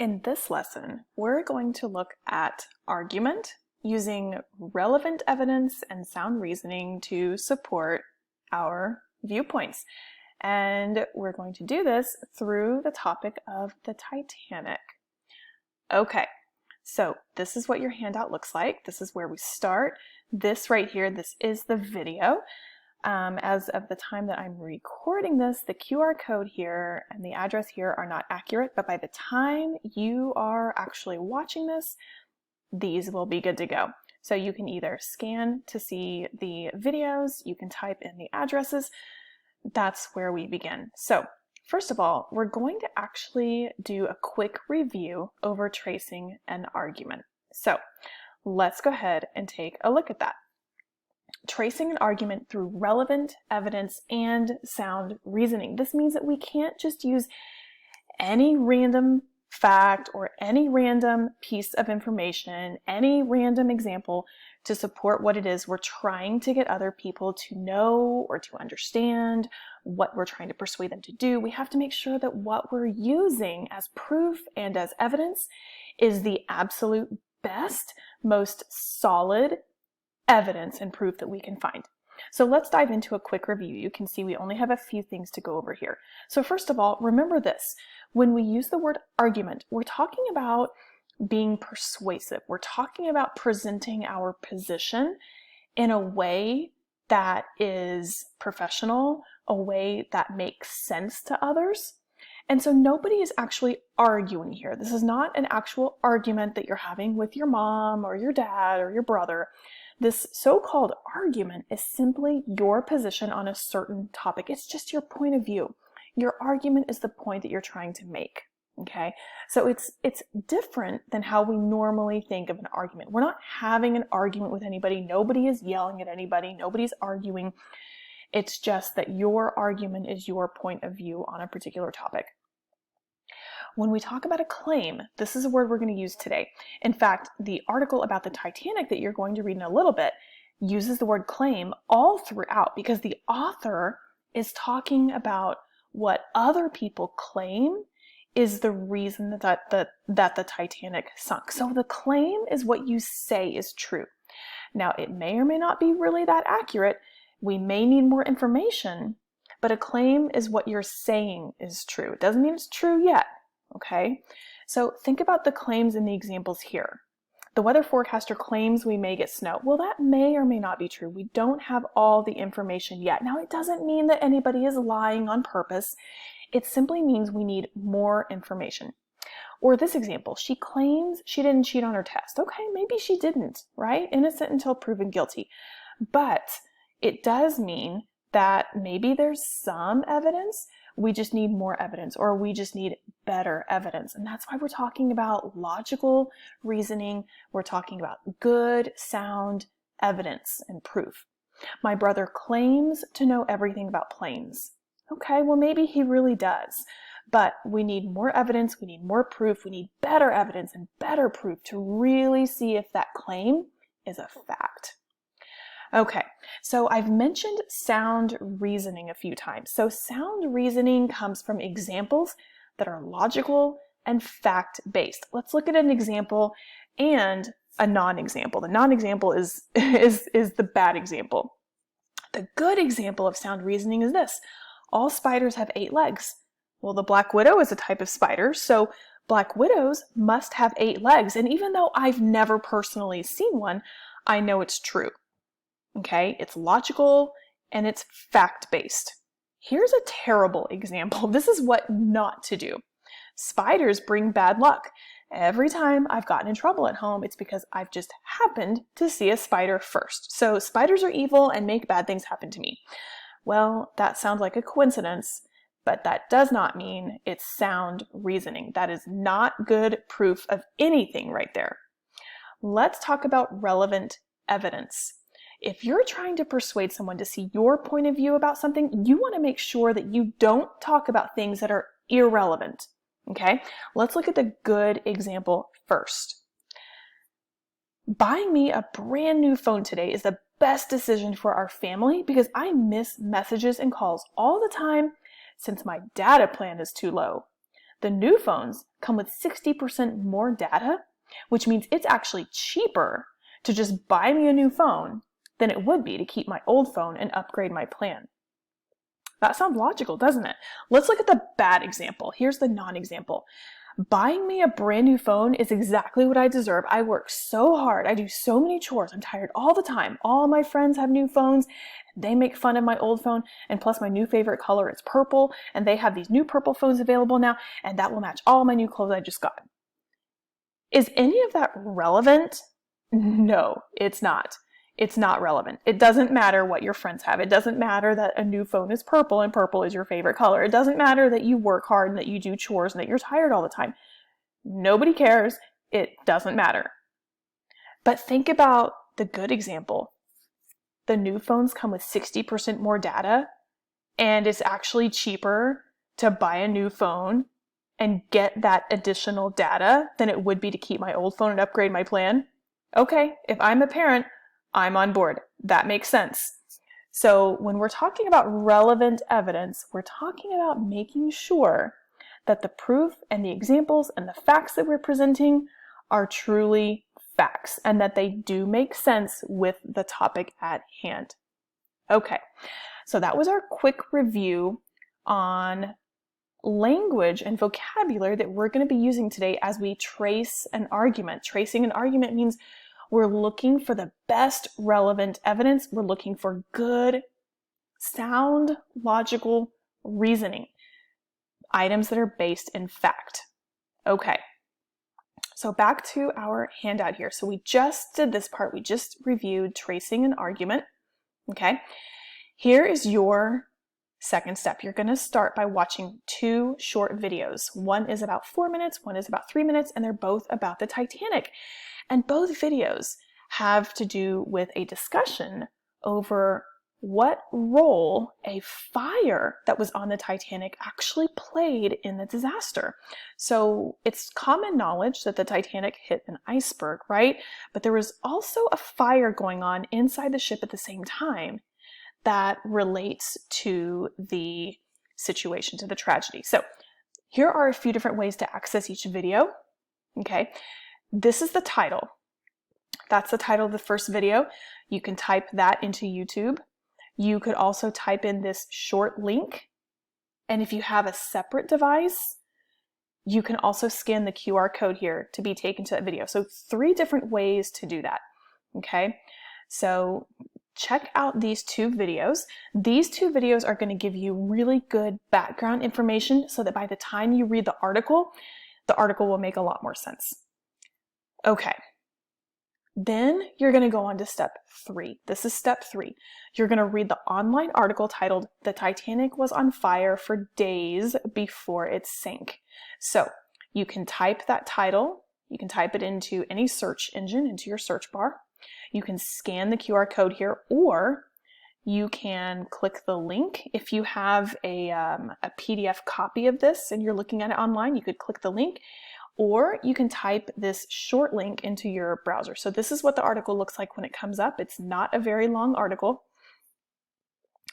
In this lesson, we're going to look at argument using relevant evidence and sound reasoning to support our viewpoints. And we're going to do this through the topic of the Titanic. Okay, so this is what your handout looks like. This is where we start. This right here, this is the video. As of the time that I'm recording this, the QR code here and the address here are not accurate, but by the time you are actually watching this, these will be good to go. So you can either scan to see the videos, you can type in the addresses. That's where we begin. So first of all, we're going to actually do a quick review over tracing an argument. So let's go ahead and take a look at that. Tracing an argument through relevant evidence and sound reasoning. This means that we can't just use any random fact or any random piece of information, any random example to support what it is we're trying to get other people to know or to understand, what we're trying to persuade them to do. We have to make sure that what we're using as proof and as evidence is the absolute best, most solid evidence and proof that we can find. So let's dive into a quick review. You can see we only have a few things to go over here. So first of all, remember this. When we use the word argument, we're talking about being persuasive. We're talking about presenting our position in a way that is professional, a way that makes sense to others. And so nobody is actually arguing here. This is not an actual argument that you're having with your mom or your dad or your brother. This so-called argument is simply your position on a certain topic. It's just your point of view. Your argument is the point that you're trying to make. Okay? So it's different than how we normally think of an argument. We're not having an argument with anybody. Nobody is yelling at anybody. Nobody's arguing. It's just that your argument is your point of view on a particular topic. When we talk about a claim, this is a word we're going to use today. In fact, the article about the Titanic that you're going to read in a little bit uses the word claim all throughout because the author is talking about what other people claim is the reason that the Titanic sunk. So the claim is what you say is true. Now, it may or may not be really that accurate. We may need more information, but a claim is what you're saying is true. It doesn't mean it's true yet. Okay, so think about the claims in the examples here. The weather forecaster claims we may get snow. Well, that may or may not be true. We don't have all the information yet. Now, it doesn't mean that anybody is lying on purpose. It simply means we need more information. Or this example, she claims she didn't cheat on her test. Okay, maybe she didn't, right? Innocent until proven guilty. But it does mean that maybe there's some evidence. We just need more evidence, or we just need better evidence. And that's why we're talking about logical reasoning. We're talking about good, sound evidence and proof. My brother claims to know everything about planes. Okay, well, maybe he really does. But we need more evidence, we need more proof, we need better evidence and better proof to really see if that claim is a fact. Okay, so I've mentioned sound reasoning a few times. So sound reasoning comes from examples that are logical and fact-based. Let's look at an example and a non-example. The non-example is the bad example. The good example of sound reasoning is this. All spiders have 8 legs. Well, the black widow is a type of spider, so black widows must have 8 legs. And even though I've never personally seen one, I know it's true. Okay, it's logical and it's fact-based. Here's a terrible example. This is what not to do. Spiders bring bad luck. Every time I've gotten in trouble at home, it's because I've just happened to see a spider first. So spiders are evil and make bad things happen to me. Well, that sounds like a coincidence, but that does not mean it's sound reasoning. That is not good proof of anything right there. Let's talk about relevant evidence. If you're trying to persuade someone to see your point of view about something, you want to make sure that you don't talk about things that are irrelevant. Okay, let's look at the good example first. Buying me a brand new phone today is the best decision for our family because I miss messages and calls all the time since my data plan is too low. The new phones come with 60% more data, which means it's actually cheaper to just buy me a new phone than it would be to keep my old phone and upgrade my plan. That sounds logical, doesn't it? Let's look at the bad example. Here's the non-example. Buying me a brand new phone is exactly what I deserve. I work so hard. I do so many chores. I'm tired all the time. All my friends have new phones. They make fun of my old phone. And plus my new favorite color is purple. And they have these new purple phones available now. And that will match all my new clothes I just got. Is any of that relevant? No, it's not. It's not relevant. It doesn't matter what your friends have. It doesn't matter that a new phone is purple and purple is your favorite color. It doesn't matter that you work hard and that you do chores and that you're tired all the time. Nobody cares. It doesn't matter. But think about the good example. The new phones come with 60% more data, and it's actually cheaper to buy a new phone and get that additional data than it would be to keep my old phone and upgrade my plan. Okay, if I'm a parent, I'm on board. That makes sense. So when we're talking about relevant evidence, we're talking about making sure that the proof and the examples and the facts that we're presenting are truly facts and that they do make sense with the topic at hand. Okay, so that was our quick review on language and vocabulary that we're going to be using today as we trace an argument. Tracing an argument means we're looking for the best relevant evidence. We're looking for good, sound, logical reasoning. Items that are based in fact. Okay, so back to our handout here. So we just did this part. We just reviewed tracing an argument. Okay, here is your second step. You're going to start by watching two short videos. One is about 4 minutes, one is about 3 minutes, and they're both about the Titanic. And both videos have to do with a discussion over what role a fire that was on the Titanic actually played in the disaster. So it's common knowledge that the Titanic hit an iceberg, right? But there was also a fire going on inside the ship at the same time that relates to the situation, to the tragedy. So here are a few different ways to access each video. Okay. This is the title. That's the title of the first video. You can type that into YouTube. You could also type in this short link. And if you have a separate device, you can also scan the QR code here to be taken to that video. So 3 different ways to do that. Okay. So check out these 2 videos. These 2 videos are going to give you really good background information so that by the time you read the article will make a lot more sense. Okay, then you're going to go on to step 3. This is step 3. You're going to read the online article titled "The Titanic was on fire for days before it sank." So you can type that title. You can type it into any search engine, into your search bar. You can scan the QR code here, or you can click the link. If you have a PDF copy of this and you're looking at it online, you could click the link. Or you can type this short link into your browser. So this is what the article looks like when it comes up. It's not a very long article.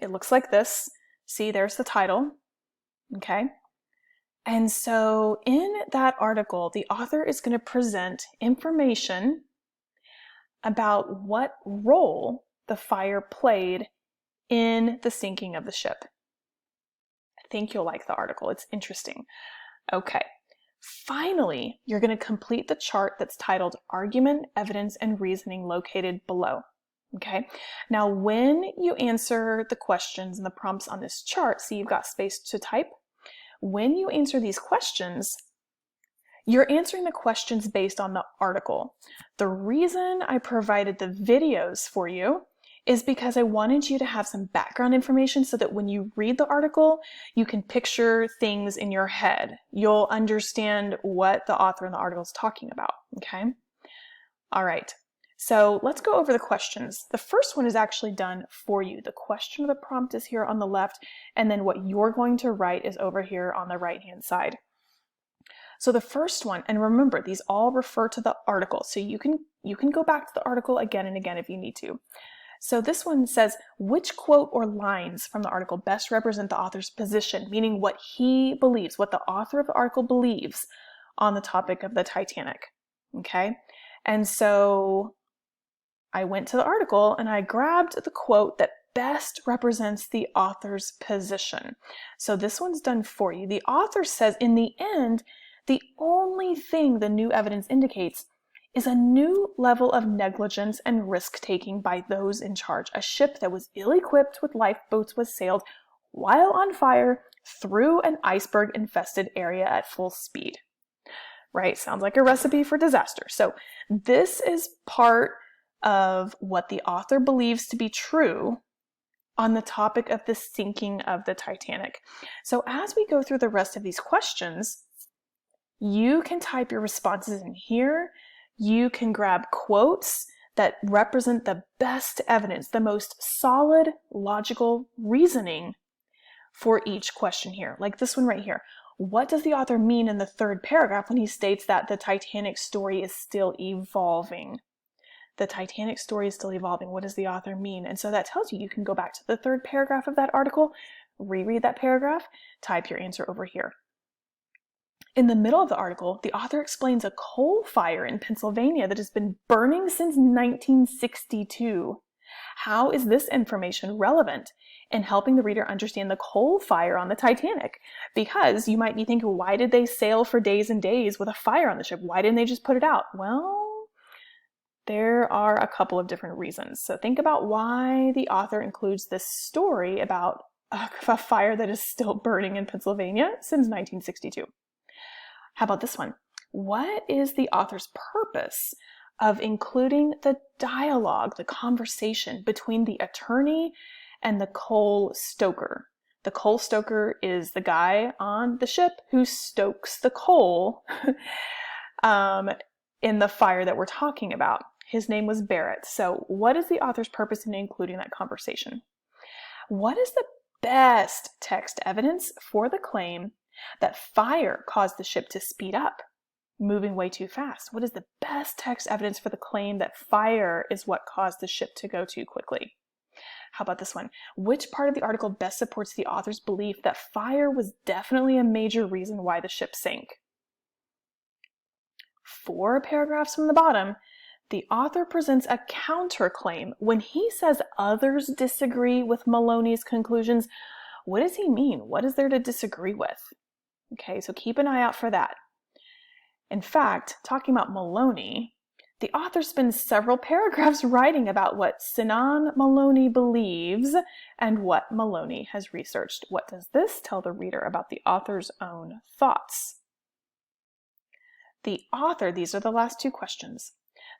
It looks like this. See, there's the title. Okay. And so in that article, the author is going to present information about what role the fire played in the sinking of the ship. I think you'll like the article. It's interesting. Okay. Finally, you're going to complete the chart that's titled "Argument, Evidence, and Reasoning" located below. Okay. Now, when you answer the questions and the prompts on this chart, see you've got space to type. When you answer these questions, you're answering the questions based on the article. The reason I provided the videos for you is because I wanted you to have some background information so that when you read the article, you can picture things in your head. You'll understand what the author in the article is talking about, okay? All right, so let's go over the questions. The first one is actually done for you. The question of the prompt is here on the left, and then what you're going to write is over here on the right-hand side. So the first one, and remember, these all refer to the article, so you can go back to the article again and again if you need to. So this one says, which quote or lines from the article best represent the author's position, meaning what he believes, what the author of the article believes on the topic of the Titanic, okay? And so I went to the article and I grabbed the quote that best represents the author's position. So this one's done for you. The author says, in the end, the only thing the new evidence indicates is a new level of negligence and risk-taking by those in charge. A ship that was ill-equipped with lifeboats was sailed while on fire through an iceberg-infested area at full speed. Right? Sounds like a recipe for disaster. So this is part of what the author believes to be true on the topic of the sinking of the Titanic. So as we go through the rest of these questions, you can type your responses in here. You can grab quotes that represent the best evidence, the most solid logical reasoning for each question here. Like this one right here. What does the author mean in the third paragraph when he states that the Titanic story is still evolving? The Titanic story is still evolving. What does the author mean? And so that tells you, you can go back to the third paragraph of that article, reread that paragraph, type your answer over here. In the middle of the article, the author explains a coal fire in Pennsylvania that has been burning since 1962. How is this information relevant in helping the reader understand the coal fire on the Titanic? Because you might be thinking, why did they sail for days and days with a fire on the ship? Why didn't they just put it out? Well, there are a couple of different reasons. So think about why the author includes this story about a fire that is still burning in Pennsylvania since 1962. How about this one? What is the author's purpose of including the dialogue, the conversation between the attorney and the coal stoker? The coal stoker is the guy on the ship who stokes the coal in the fire that we're talking about. His name was Barrett. So what is the author's purpose in including that conversation? What is the best text evidence for the claim that fire caused the ship to speed up, moving way too fast? What is the best text evidence for the claim that fire is what caused the ship to go too quickly? How about this one? Which part of the article best supports the author's belief that fire was definitely a major reason why the ship sank? 4 paragraphs from the bottom, the author presents a counterclaim. When he says others disagree with Maloney's conclusions, what does he mean? What is there to disagree with? Okay, so keep an eye out for that. In fact, talking about Maloney, the author spends several paragraphs writing about what Sinan Maloney believes and what Maloney has researched. What does this tell the reader about the author's own thoughts? The author, these are the last 2 questions.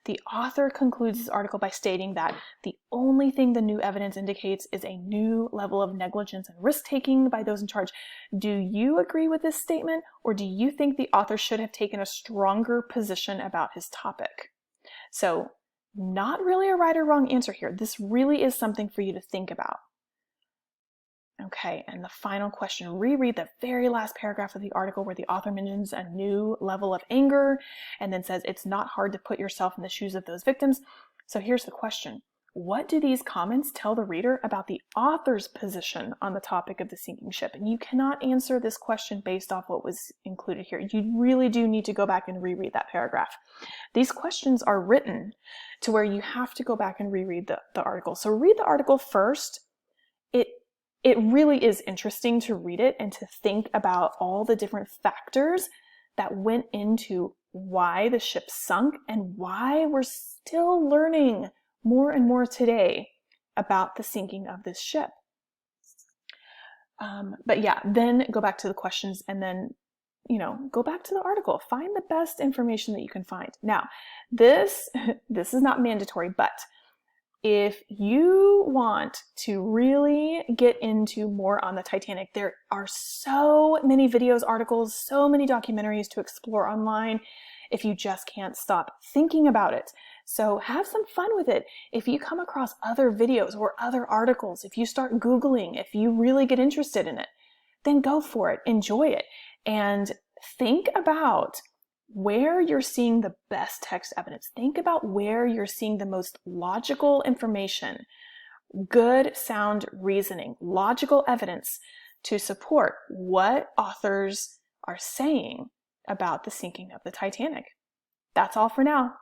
The author concludes his article by stating that the only thing the new evidence indicates is a new level of negligence and risk-taking by those in charge. Do you agree with this statement, or do you think the author should have taken a stronger position about his topic? So, not really a right or wrong answer here. This really is something for you to think about. Okay, and the final question, reread the very last paragraph of the article where the author mentions a new level of anger and then says it's not hard to put yourself in the shoes of those victims. So here's the question. What do these comments tell the reader about the author's position on the topic of the sinking ship? And you cannot answer this question based off what was included here. You really do need to go back and reread that paragraph. These questions are written to where you have to go back and reread the article. So read the article first. It really is interesting to read it and to think about all the different factors that went into why the ship sunk and why we're still learning more and more today about the sinking of this ship. But yeah, then go back to the questions and then, go back to the article. Find the best information that you can find. Now, this is not mandatory, but if you want to really get into more on the Titanic, there are so many videos, articles, so many documentaries to explore online if you just can't stop thinking about it. So have some fun with it. If you come across other videos or other articles, if you start Googling, if you really get interested in it, then go for it, enjoy it, and think about where you're seeing the best text evidence. Think about where you're seeing the most logical information good, sound reasoning, logical evidence to support what authors are saying about the sinking of the Titanic. That's all for now.